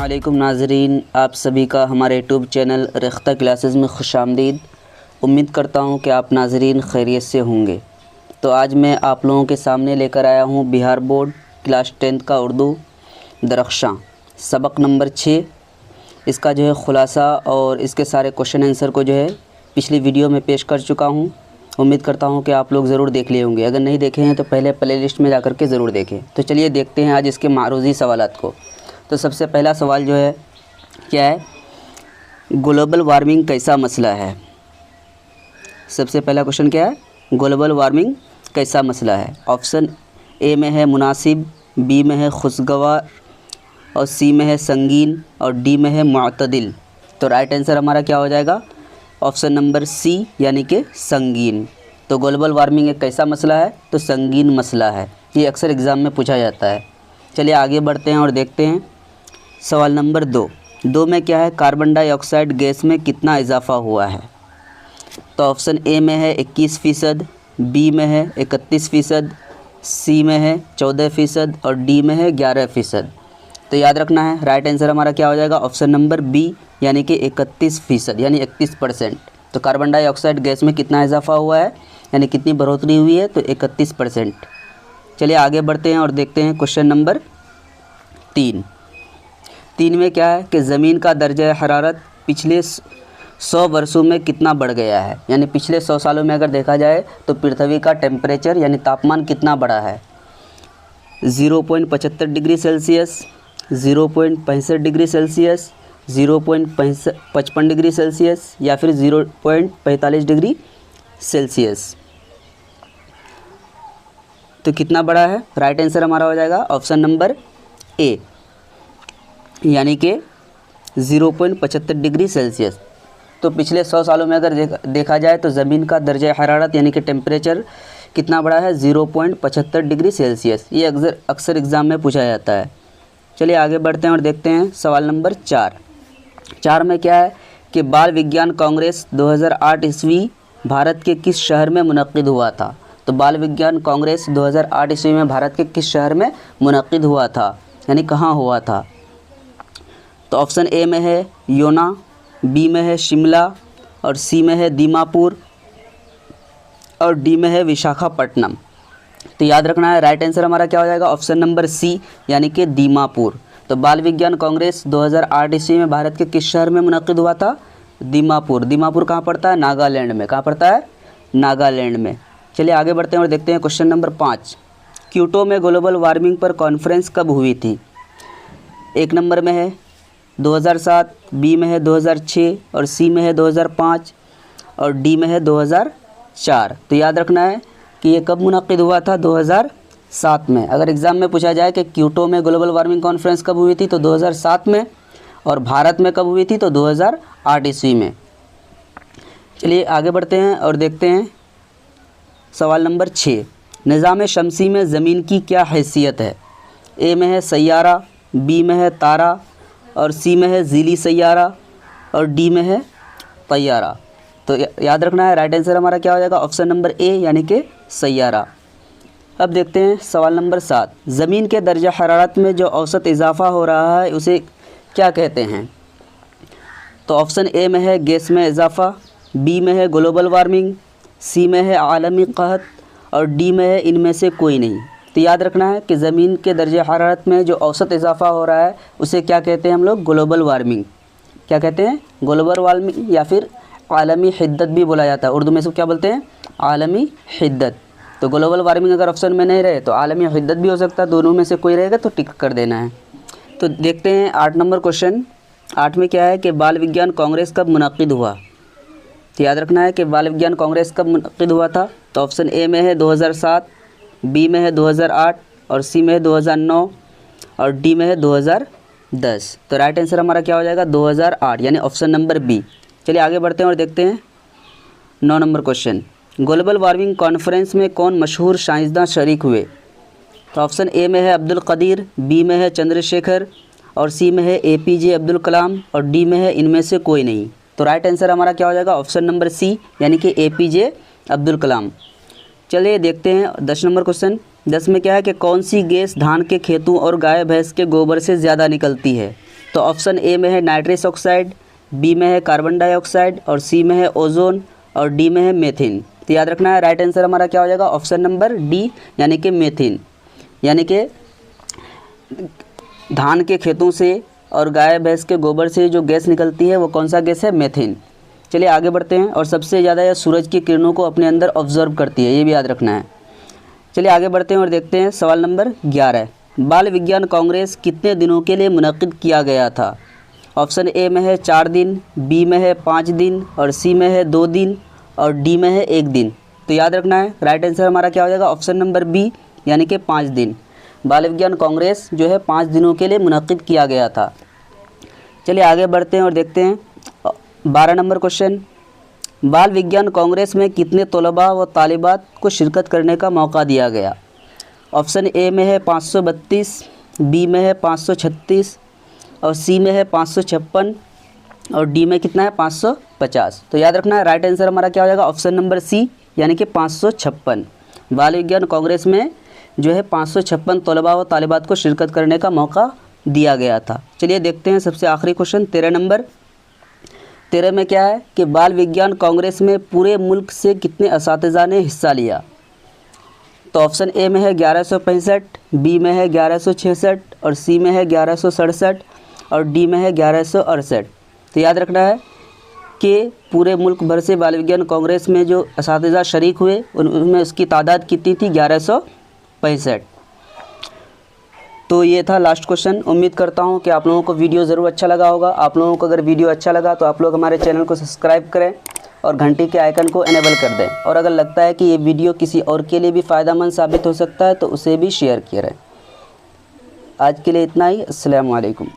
अस्सलामुअलैकुम नाज़रीन, आप सभी का हमारे यूट्यूब चैनल रेख्ता क्लासेस में खुशामदीद। उम्मीद करता हूं कि आप नाज़रीन खैरियत से होंगे। तो आज मैं आप लोगों के सामने लेकर आया हूं बिहार बोर्ड क्लास 10 का उर्दू दरख्शां सबक नंबर 6। इसका जो है ख़ुलासा और इसके सारे क्वेश्चन आंसर को जो है पिछली वीडियो में पेश कर चुका हूँ। उम्मीद करता हूँ कि आप लोग ज़रूर देख लिए होंगे। अगर नहीं देखे हैं तो पहले प्ले लिस्ट में जाकर के ज़रूर देखें। तो चलिए देखते हैं आज इसके मारूज़ी सवालात को। तो सबसे पहला सवाल जो है क्या है, ग्लोबल वार्मिंग कैसा मसला है। सबसे पहला क्वेश्चन क्या है, ग्लोबल वार्मिंग कैसा मसला है। ऑप्शन ए में है मुनासिब, बी में है खुशगवार और सी में है संगीन और डी में है मुअतदिल। तो राइट आंसर हमारा क्या हो जाएगा, ऑप्शन नंबर सी यानी कि संगीन। तो ग्लोबल वार्मिंग एक कैसा मसला है, तो संगीन मसला है। ये अक्सर एग्ज़ाम में पूछा जाता है। चलिए आगे बढ़ते हैं और देखते हैं सवाल नंबर 2 में क्या है, कार्बन डाइऑक्साइड गैस में कितना इजाफा हुआ है। तो ऑप्शन ए में है 21%, बी में है 31%, सी में है 14% और डी में है 11%। तो याद रखना है राइट आंसर हमारा क्या हो जाएगा, ऑप्शन नंबर बी यानी कि 31% यानी 31%। तो कार्बन डाइऑक्साइड गैस में कितना इजाफा हुआ है यानी कितनी बढ़ोतरी हुई है, तो 31%। चलिए आगे बढ़ते हैं और देखते हैं क्वेश्चन नंबर 3 में क्या है कि ज़मीन का दर्जा हरारत पिछले 100 वर्षों में कितना बढ़ गया है। यानी पिछले 100 सालों में अगर देखा जाए तो पृथ्वी का टेम्परेचर यानी तापमान कितना बढ़ा है। 0.75 degree Celsius, 0.65 degree Celsius, 0.55 degree Celsius या फिर 0.45 डिग्री सेल्सियस। तो कितना बड़ा है, राइट आंसर हमारा हो जाएगा ऑप्शन नंबर ए यानी कि 0.75 डिग्री सेल्सियस। तो पिछले 100 सालों में अगर देखा जाए तो ज़मीन का दर्जा हरारत यानी कि टेम्परेचर कितना बढ़ा है, 0.75 डिग्री सेल्सियस। ये अक्सर एग्ज़ाम में पूछा जाता है। चलिए आगे बढ़ते हैं और देखते हैं सवाल नंबर 4 में क्या है कि बाल विज्ञान कांग्रेस 2008 ईस्वी भारत के किस शहर में मुनक्किद हुआ था। तो बाल विज्ञान कांग्रेस 2008 ईस्वी में भारत के किस शहर में मुनक्किद हुआ था यानी कहाँ हुआ था। तो ऑप्शन ए में है योना, बी में है शिमला और सी में है दीमापुर और डी में है विशाखापट्टनम। तो याद रखना है राइट आंसर हमारा क्या हो जाएगा, ऑप्शन नंबर सी यानी कि दीमापुर। तो बाल विज्ञान कांग्रेस 2008 ईस्वी में भारत के किस शहर में मुनक्किद हुआ था, दीमापुर। दीमापुर कहाँ पड़ता है, नागालैंड में। कहाँ पड़ता है, नागालैंड में। चलिए आगे बढ़ते हैं और देखते हैं क्वेश्चन नंबर 5। क्योटो में ग्लोबल वार्मिंग पर कॉन्फ्रेंस कब हुई थी। 1 नंबर में है 2007, बी में है 2006 और सी में है 2005 और डी में है 2004। तो याद रखना है कि ये कब मुनक्किद हुआ था, 2007 में। अगर एग्ज़ाम में पूछा जाए कि क्योटो में ग्लोबल वार्मिंग कॉन्फ्रेंस कब हुई थी तो 2007 में, और भारत में कब हुई थी तो 2008 ईस्वी में। चलिए आगे बढ़ते हैं और देखते हैं सवाल नंबर 6। निज़ाम शमसी में ज़मीन की क्या हैसियत है। ए में है सैयारा, बी में है तारा और सी में है ज़ीली सैयारा और डी में है तैयारा। तो याद रखना है राइट आंसर हमारा क्या हो जाएगा, ऑप्शन नंबर ए यानी कि सैयारा। अब देखते हैं सवाल नंबर 7। ज़मीन के दर्जा हरारत में जो औसत इजाफा हो रहा है उसे क्या कहते हैं। तो ऑप्शन ए में है गैस में इजाफा, बी में है ग्लोबल वार्मिंग, सी में है आलमी कहत और डी में है इनमें से कोई नहीं। तो याद रखना है कि ज़मीन के दर्जे हरारत में जो औसत इजाफा हो रहा है उसे क्या कहते हैं हम लोग, ग्लोबल वार्मिंग। क्या कहते हैं, ग्लोबल वार्मिंग या फिर आलमी हिद्दत भी बोला जाता है। उर्दू में इसको क्या बोलते हैं, आलमी हिद्दत। तो ग्लोबल वार्मिंग अगर ऑप्शन में नहीं रहे तो आलमी हिद्दत भी हो सकता है, दोनों में से कोई रहेगा तो टिक कर देना है। तो देखते हैं 8 नंबर क्वेश्चन। 8 में क्या है कि बाल विज्ञान कांग्रेस कब मुनक्किद हुआ। तो याद रखना है कि बाल विज्ञान कांग्रेस कब मुनक्किद हुआ था। तो ऑप्शन ए में है 2007, बी में है 2008 और सी में है 2009 और डी में है 2010। तो राइट आंसर हमारा क्या हो जाएगा, 2008 यानी ऑप्शन नंबर बी। चलिए आगे बढ़ते हैं और देखते हैं 9 number question. Global warming conference में कौन मशहूर साइंसदान शरीक हुए। तो ऑप्शन ए में है अब्दुल कदीर, बी में है चंद्रशेखर और सी में है APJ अब्दुल कलाम और डी में है इनमें से कोई नहीं। तो राइट आंसर हमारा क्या हो जाएगा, ऑप्शन नंबर सी यानी कि APJ अब्दुल कलाम। चलिए देखते हैं 10 नंबर क्वेश्चन। 10 में क्या है कि कौन सी गैस धान के खेतों और गाय भैंस के गोबर से ज़्यादा निकलती है। तो ऑप्शन ए में है नाइट्रस ऑक्साइड, बी में है कार्बन डाइऑक्साइड और सी में है ओजोन और डी में है मेथिन। तो याद रखना है राइट आंसर हमारा क्या हो जाएगा ऑप्शन नंबर डी यानी कि मेथिन। यानी कि धान के खेतों से और गाय भैंस के गोबर से जो गैस निकलती है वो कौन सा गैस है मेथिन। चलिए आगे बढ़ते हैं। और सबसे ज़्यादा यह सूरज की किरणों को अपने अंदर ऑब्जर्व करती है, ये भी याद रखना है। चलिए आगे बढ़ते हैं और देखते हैं सवाल नंबर 11। बाल विज्ञान कांग्रेस कितने दिनों के लिए मुनक्किद किया गया था। ऑप्शन ए में है 4 दिन, बी में है 5 दिन और सी में है 2 दिन और डी में है 1 दिन। तो याद रखना है राइट आंसर हमारा क्या हो जाएगा ऑप्शन नंबर बी यानी कि 5 दिन। बाल विज्ञान कांग्रेस जो है 5 दिनों के लिए मुनक्किद किया गया था। चलिए आगे बढ़ते हैं और देखते हैं 12 नंबर क्वेश्चन। बाल विज्ञान कांग्रेस में कितने तलबा व तालिबात को शिरकत करने का मौका दिया गया। ऑप्शन ए में है 532, बी में है 536 और सी में है 556 और डी में कितना है 550। तो याद रखना है राइट आंसर हमारा क्या हो जाएगा ऑप्शन नंबर सी यानी कि 556। बाल विज्ञान कांग्रेस में जो है 556 तलबा व तालिबात को शिरकत करने का मौका दिया गया था। चलिए देखते हैं सबसे आखिरी क्वेश्चन 13 नंबर। 13 में क्या है कि बाल विज्ञान कांग्रेस में पूरे मुल्क से कितने असातिज़ा ने हिस्सा लिया। तो ऑप्शन ए में है 1165, बी में है 1166 और सी में है 1167 और डी में है 1168। तो याद रखना है कि पूरे मुल्क भर से बाल विज्ञान कांग्रेस में जो असातिज़ा शरीक हुए उनमें उसकी तादाद कितनी थी 1165। तो ये था लास्ट क्वेश्चन। उम्मीद करता हूँ कि आप लोगों को वीडियो ज़रूर अच्छा लगा होगा। आप लोगों को अगर वीडियो अच्छा लगा तो आप लोग हमारे चैनल को सब्सक्राइब करें और घंटी के आइकन को इनेबल कर दें। और अगर लगता है कि ये वीडियो किसी और के लिए भी फ़ायदेमंद साबित हो सकता है तो उसे भी शेयर करें। आज के लिए इतना ही। अस्सलामु अलैकुम।